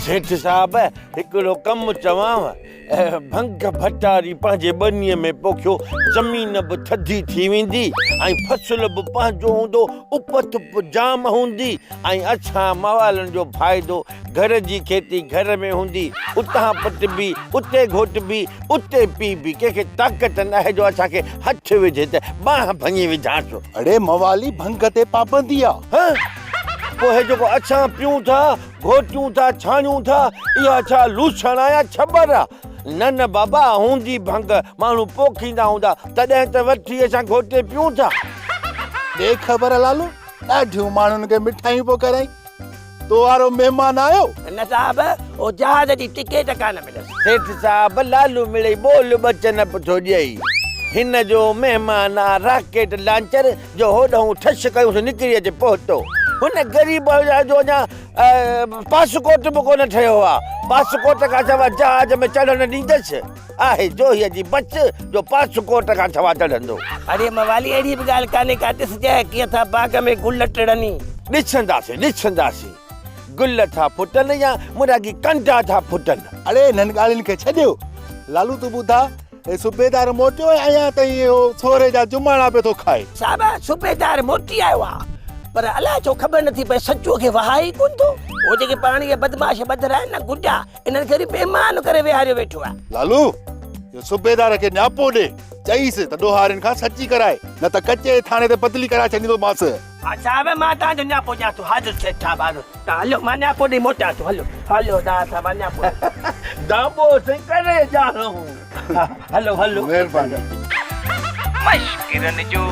सेठ साहब हिकिड़ो कमु चवांव भंग भटारी पंहिंजे ॿनीअ में पोखियो ज़मीन बि थधी थी वेंदी ऐं फसल बि पंहिंजो हूंदो उपत बि जाम हूंदी ऐं अछा मवालनि जो फ़ाइदो घर जी खेती घर में हूंदी उतां पटबी उते घोटबी उते पीबी कंहिंखे ताक़त न आहे जो असांखे हथु विझे त बांह भञी विझांसि। अड़े मवाली भंग ते पाबंदी आहे। पोइ जेको असां पियूं था घोटियूं था छाणियूं था इहा छा लूछण आहे या छबर आहे? न न बाबा हूंदी भंग माण्हू पोखींदा हूंदा तॾहिं त वठी असां घोटे पियूं था। ॾे ख़बर लालू ॾाढियूं माण्हुनि खे मिठायूं पोइ कराई तो वारो महिमान आयो न साहब ओ जहाज जी टिकट कान मिलस। सेठ साहब लालू मिले बोल बचन थो ॾेई हिन जो महिमान आहे राकेट लांचर जो होॾां ठश कयूंसि निकिरी अचे पहुतो हुन ग़रीब जो अञा पासपोर्ट बि कोन ठहियो आहे। पासपोर्ट खां सवाइ जहाज में चढ़णु ॾींदसि आहे जोहीअ जी बच जो पासपोर्ट खां सवाइ चढ़ंदो। अरे मवाली अहिड़ी बि ॻाल्हि कान्हे का ॾिसजांइ कीअं था बाग़ में गुल टिड़नी। ॾिसंदासीं गुल था फुटनि या मुरागी कंडा था फुटनि। अड़े हिननि ॻाल्हियुनि खे छॾियो लालू तूं ॿुधा सूबेदार मोटियो अञा ताईं सोरे जा जुमाणा पियो थो खाए। साहब सूबेदार मोटी आयो आहे पर अलाए छो ख़बर नथी पए सचो खे वहाए कोन थो। वो जेके पाणी जे बदमाश बदरा आहिनि न गुड्डा इन्हनि खे महिमान करे विहारियो वेठो आहे। लालू इहो सूबेदार खे न्यापो ॾे चईसि त ॾोहारियुनि खां सची कराए न त कचे थाणे ते बदली कराए छॾींदोमांसि। साहब मां तव्हांजो न्यापो ॾियां थो हाज़िर सेठ तव्हां हलो मां न्यापो ॾेई मोटां थो। हलो मां न्यापो दाबो से करे जा रहा हूं। हलो महिरबानी। मश्किरन जो